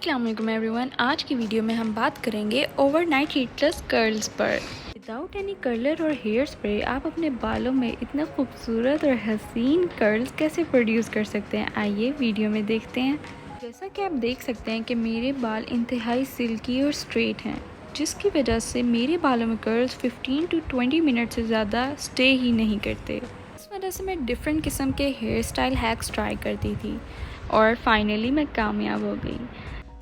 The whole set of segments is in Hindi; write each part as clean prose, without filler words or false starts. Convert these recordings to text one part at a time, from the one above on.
अस्सलाम वालेकुम एवरीवन। आज की वीडियो में हम बात करेंगे ओवरनाइट हीटलेस कर्ल्स पर। विदाउट एनी कर्लर और हेयर स्प्रे आप अपने बालों में इतना खूबसूरत और हसीन कर्ल्स कैसे प्रोड्यूस कर सकते हैं, आइए वीडियो में देखते हैं। जैसा कि आप देख सकते हैं कि मेरे बाल इंतहाई सिल्की और स्ट्रेट हैं, जिसकी वजह से मेरे बालों में कर्ल्स 15 to 20 मिनट से ज़्यादा स्टे ही नहीं करते। इस वजह से मैं डिफरेंट किस्म के हेयर स्टाइल हैक्स ट्राई करती थी और फाइनली मैं कामयाब हो गई।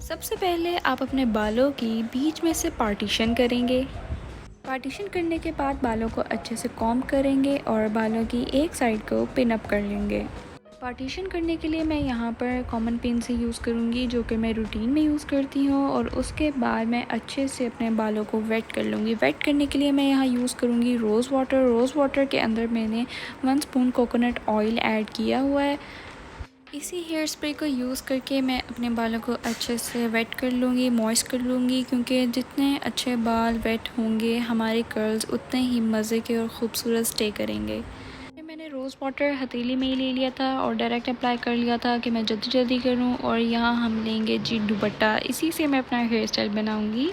सबसे पहले आप अपने बालों की बीच में से पार्टीशन करेंगे। पार्टीशन करने के बाद बालों को अच्छे से कॉम्ब करेंगे और बालों की एक साइड को पिन अप कर लेंगे। पार्टीशन करने के लिए मैं यहाँ पर कॉमन पिन से यूज़ करूँगी, जो कि मैं रूटीन में यूज़ करती हूँ। और उसके बाद मैं अच्छे से अपने बालों को वेट कर लूँगी। वेट करने के लिए मैं यहाँ यूज़ करूँगी रोज़ वाटर। रोज़ वाटर के अंदर मैंने 1 स्पून कोकोनट ऑयल ऐड किया हुआ है। इसी हेयर स्प्रे को यूज़ करके मैं अपने बालों को अच्छे से वेट कर लूँगी, मॉइस्ट कर लूँगी, क्योंकि जितने अच्छे बाल वेट होंगे हमारे कर्ल्स उतने ही मज़े के और ख़ूबसूरत स्टे करेंगे। मैंने रोज़ वाटर हथेली में ही ले लिया था और डायरेक्ट अप्लाई कर लिया था कि मैं जल्दी जल्दी करूँ। और यहाँ हम लेंगे जी दुपट्टा, इसी से मैं अपना हेयर स्टाइल बनाऊँगी।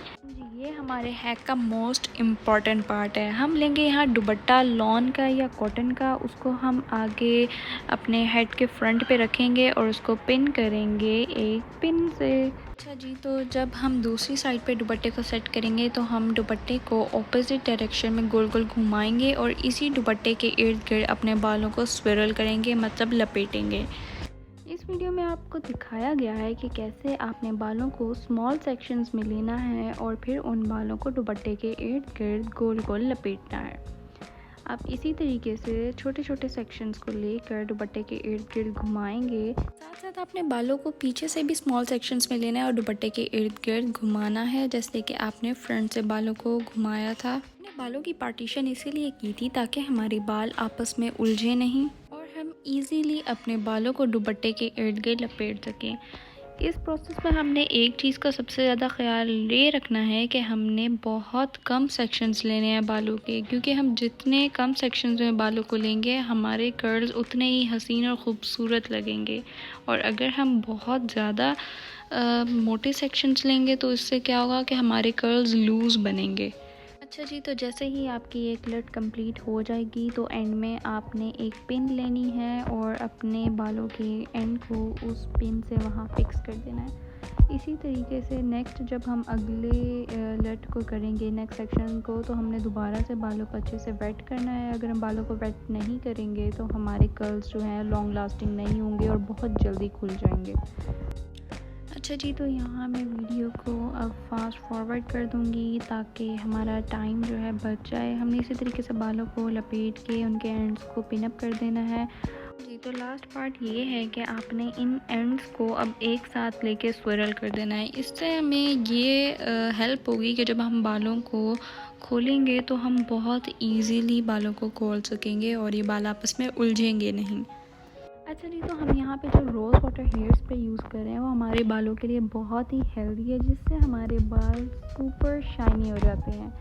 ये हमारे हैक का मोस्ट इम्पॉर्टेंट पार्ट है। हम लेंगे यहाँ दुपट्टा लॉन का या कॉटन का, उसको हम आगे अपने हेड के फ्रंट पे रखेंगे और उसको पिन करेंगे एक पिन से। अच्छा जी, तो जब हम दूसरी साइड पे दुपट्टे को सेट करेंगे तो हम दुपट्टे को ऑपोजिट डायरेक्शन में गोल गोल घुमाएंगे और इसी दुपट्टे के इर्द गिर्द अपने बालों को स्विरल करेंगे, मतलब लपेटेंगे। इस वीडियो में आपको दिखाया गया है कि कैसे आपने बालों को स्मॉल सेक्शंस में लेना है और फिर उन बालों को दुपट्टे के इर्द गिर्द गोल गोल लपेटना है। आप इसी तरीके से छोटे छोटे सेक्शंस को लेकर दुपट्टे के इर्द गिर्द घुमाएंगे। साथ साथ आपने बालों को पीछे से भी स्मॉल सेक्शंस में लेना है और दुपट्टे के इर्द गिर्द घुमाना है, जैसे कि आपने फ्रंट से बालों को घुमाया था। हमने बालों की पार्टीशन इसीलिए की थी ताकि हमारे बाल आपस में उलझे नहीं और हम इजीली अपने बालों को दुपट्टे के इर्द गिर्द लपेट सकें। इस प्रोसेस में हमने एक चीज़ का सबसे ज़्यादा ख्याल ये रखना है कि हमने बहुत कम सेक्शंस लेने हैं बालों के, क्योंकि हम जितने कम सेक्शंस में बालों को लेंगे हमारे कर्ल्स उतने ही हसीन और ख़ूबसूरत लगेंगे। और अगर हम बहुत ज़्यादा मोटे सेक्शंस लेंगे तो इससे क्या होगा कि हमारे कर्ल्स लूज़ बनेंगे। अच्छा जी, तो जैसे ही आपकी एक लट कंप्लीट हो जाएगी तो एंड में आपने एक पिन लेनी है और अपने बालों के एंड को उस पिन से वहाँ फिक्स कर देना है। इसी तरीके से नेक्स्ट जब हम अगले लट को करेंगे, नेक्स्ट सेक्शन को, तो हमने दोबारा से बालों को अच्छे से वेट करना है। अगर हम बालों को वेट नहीं करेंगे तो हमारे कर्ल्स जो हैं लॉन्ग लास्टिंग नहीं होंगे और बहुत जल्दी खुल जाएंगे। अच्छा जी, तो यहाँ मैं वीडियो को अब फास्ट फॉरवर्ड कर दूँगी ताकि हमारा टाइम जो है बच जाए। हमने इसी तरीके से बालों को लपेट के उनके एंड्स को पिन अप कर देना है जी। तो लास्ट पार्ट ये है कि आपने इन एंड्स को अब एक साथ लेके स्विरल कर देना है। इससे हमें ये हेल्प होगी कि जब हम बालों को खोलेंगे तो हम बहुत ईजीली बालों को खोल सकेंगे और ये बाल आपस में उलझेंगे नहीं। अच्छा जी, तो हम यहाँ पे जो rose water hair spray use कर रहे हैं वो हमारे बालों के लिए बहुत ही हेल्दी है, जिससे हमारे बाल सुपर शाइनी हो जाते हैं।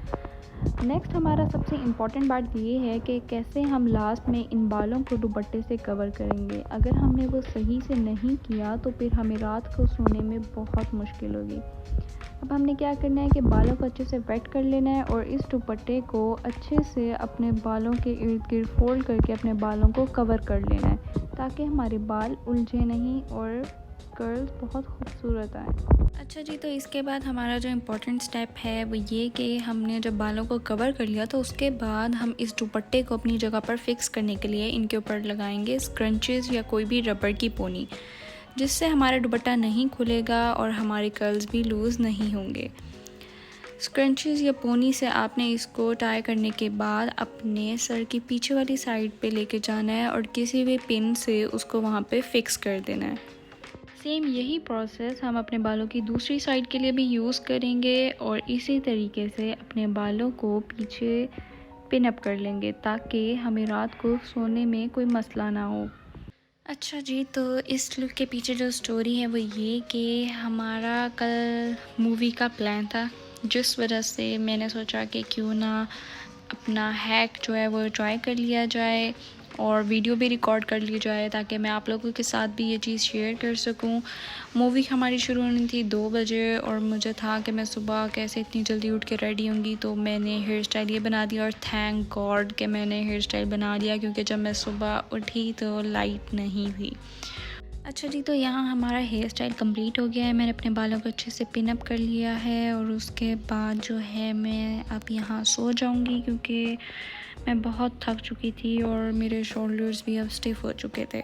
नेक्स्ट हमारा सबसे इम्पॉर्टेंट बात ये है कि कैसे हम लास्ट में इन बालों को दुपट्टे से कवर करेंगे। अगर हमने वो सही से नहीं किया तो फिर हमें रात को सोने में बहुत मुश्किल होगी। अब हमने क्या करना है कि बालों को अच्छे से वेट कर लेना है और इस दुपट्टे को अच्छे से अपने बालों के इर्द गिर्द फोल्ड करके अपने बालों को कवर कर लेना है, ताकि हमारे बाल उलझे नहीं और कर्ल्स बहुत खूबसूरत आए। अच्छा जी, तो इसके बाद हमारा जो इम्पोर्टेंट स्टेप है वो ये कि हमने जब बालों को कवर कर लिया तो उसके बाद हम इस दुपट्टे को अपनी जगह पर फिक्स करने के लिए इनके ऊपर लगाएंगे स्क्रंचेस या कोई भी रबड़ की पोनी, जिससे हमारा दुपट्टा नहीं खुलेगा और हमारे कर्ल्स भी लूज़ नहीं होंगे। स्क्रंचेस या पोनी से आपने इसको टाई करने के बाद अपने सर की पीछे वाली साइड पे लेके जाना है और किसी भी पिन से उसको वहाँ पे फिक्स कर देना है। सेम यही प्रोसेस हम अपने बालों की दूसरी साइड के लिए भी यूज़ करेंगे और इसी तरीके से अपने बालों को पीछे पिन अप कर लेंगे ताकि हमें रात को सोने में कोई मसला ना हो। अच्छा जी, तो इस लुक के पीछे जो स्टोरी है वो ये कि हमारा कल मूवी का प्लान था, जिस वजह से मैंने सोचा कि क्यों ना अपना हैक जो है वो ट्राई कर लिया जाए और वीडियो भी रिकॉर्ड कर ली जाए ताकि मैं आप लोगों के साथ भी ये चीज़ शेयर कर सकूं। मूवी हमारी शुरू होनी थी 2 बजे और मुझे था कि मैं सुबह कैसे इतनी जल्दी उठ के रेडी होंगी, तो मैंने हेयर स्टाइल ये बना दिया और थैंक गॉड कि मैंने हेयर स्टाइल बना लिया, क्योंकि जब मैं सुबह उठी तो लाइट नहीं थी। अच्छा जी, तो यहाँ हमारा हेयर स्टाइल कंप्लीट हो गया है। मैंने अपने बालों को अच्छे से पिन अप कर लिया है और उसके बाद जो है मैं अब यहाँ सो जाऊँगी, क्योंकि मैं बहुत थक चुकी थी और मेरे शोल्डर्स भी अब स्टिफ हो चुके थे।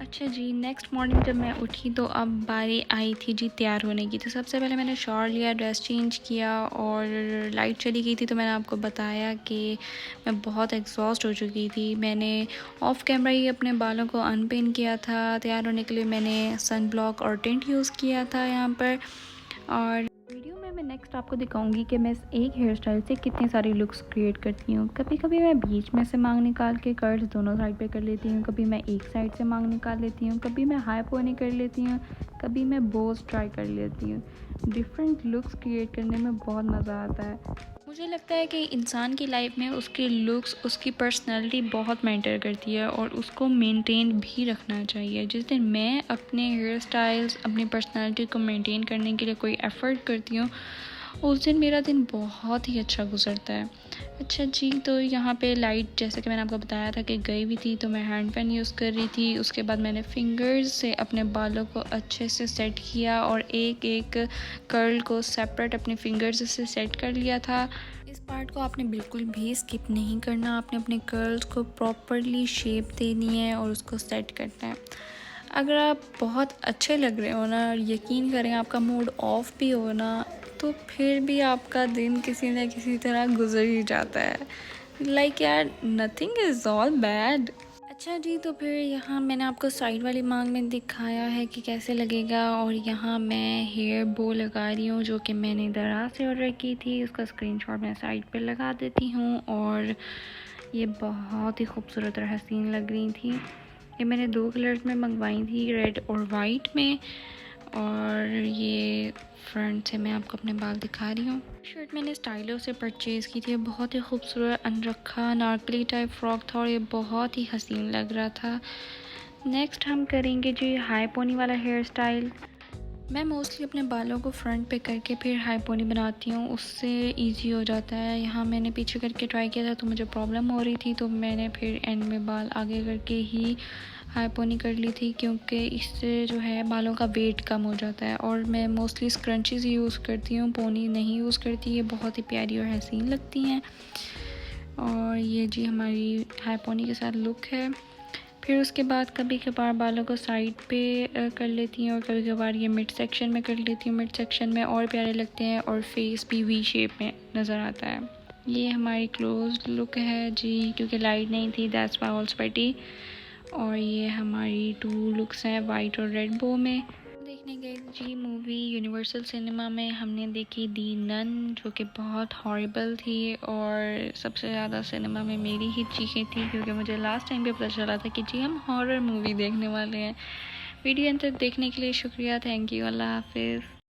अच्छा जी, नेक्स्ट मॉर्निंग जब मैं उठी तो अब बारी आई थी जी तैयार होने की। तो सबसे पहले मैंने शावर लिया, ड्रेस चेंज किया और लाइट चली गई थी तो मैंने आपको बताया कि मैं बहुत एग्जॉस्ट हो चुकी थी। मैंने ऑफ कैमरा ही अपने बालों को अनपिन किया था। तैयार होने के लिए मैंने सन ब्लॉक और टिंट यूज़ किया था यहाँ पर। और वीडियो में मैं नेक्स्ट आपको दिखाऊंगी कि मैं इस एक हेयर स्टाइल से कितनी सारी लुक्स क्रिएट करती हूँ। कभी कभी मैं बीच में से मांग निकाल के कर्ल्स दोनों साइड पे कर लेती हूँ, कभी मैं एक साइड से मांग निकाल लेती हूँ, कभी मैं हाई पोनी कर लेती हूँ, कभी मैं बोज ट्राई कर लेती हूँ। डिफरेंट लुक्स क्रिएट करने में बहुत मज़ा आता है। मुझे लगता है कि इंसान की लाइफ में उसकी लुक्स, उसकी पर्सनैलिटी बहुत मैटर करती है और उसको मेंटेन भी रखना चाहिए। जिस दिन मैं अपने हेयर स्टाइल्स, अपनी पर्सनैलिटी को मेंटेन करने के लिए कोई एफ़र्ट करती हूँ, उस दिन मेरा दिन बहुत ही अच्छा गुजरता है। अच्छा जी, तो यहाँ पे लाइट जैसे कि मैंने आपको बताया था कि गई भी थी, तो मैं हैंड पेन यूज़ कर रही थी। उसके बाद मैंने फिंगर्स से अपने बालों को अच्छे से सेट किया और एक एक कर्ल को सेपरेट अपने फिंगर्स से सेट कर लिया था। इस पार्ट को आपने बिल्कुल भी स्किप नहीं करना। आपने अपने कर्ल्स को प्रॉपरली शेप देनी है और उसको सेट करना है। अगर आप बहुत अच्छे लग रहे हो ना, यकीन करें आपका मूड ऑफ भी हो ना, तो फिर भी आपका दिन किसी न किसी तरह गुजर ही जाता है। लाइक यार, नथिंग इज़ ऑल बैड। अच्छा जी, तो फिर यहाँ मैंने आपको साइड वाली मांग में दिखाया है कि कैसे लगेगा, और यहाँ मैं हेयर बो लगा रही हूँ जो कि मैंने दराज से ऑर्डर की थी। उसका स्क्रीनशॉट मैं साइड पे लगा देती हूँ। और ये बहुत ही खूबसूरत और हसीन लग रही थी। ये मैंने 2 कलर्स में मंगवाई थी, रेड और वाइट में। और ये फ्रंट से मैं आपको अपने बाल दिखा रही हूँ। शर्ट मैंने स्टाइलो से परचेज़ की थी। बहुत ही खूबसूरत अनरखा नारकली टाइप फ्रॉक था और ये बहुत ही हसीन लग रहा था। नेक्स्ट हम करेंगे जी हाई पोनी वाला हेयर स्टाइल। मैं मोस्टली अपने बालों को फ्रंट पे करके फिर हाई पोनी बनाती हूँ, उससे इजी हो जाता है। यहाँ मैंने पीछे करके ट्राई किया था तो मुझे प्रॉब्लम हो रही थी, तो मैंने फिर एंड में बाल आगे करके ही हाई पोनी कर ली थी, क्योंकि इससे जो है बालों का वेट कम हो जाता है। और मैं मोस्टली स्क्रंचीज़ यूज़ करती हूँ, पोनी नहीं यूज़ करती। ये बहुत ही प्यारी और हसीन लगती हैं। और ये जी हमारी हाई पोनी के साथ लुक है। फिर उसके बाद कभी कभार बालों को साइड पे कर लेती हूँ और कभी कभार ये मिड सेक्शन में कर लेती हूँ। मिड सेक्शन में और प्यारे लगते हैं और फेस भी वी शेप में नज़र आता है। ये हमारी क्लोज लुक है जी, क्योंकि लाइट नहीं थी, दैट्स व्हाई ऑल स्वेटी। और ये हमारी 2 लुक्स हैं, वाइट और रेड बो में। देखने गए जी मूवी यूनिवर्सल सिनेमा में। हमने देखी दी नन, जो कि बहुत हॉरिबल थी और सबसे ज़्यादा सिनेमा में मेरी ही चीखें थी, क्योंकि मुझे लास्ट टाइम पे पता चला था कि जी हम हॉरर मूवी देखने वाले हैं। वीडियो अंत तक देखने के लिए शुक्रिया। Thank you. अल्लाह हाफिज़।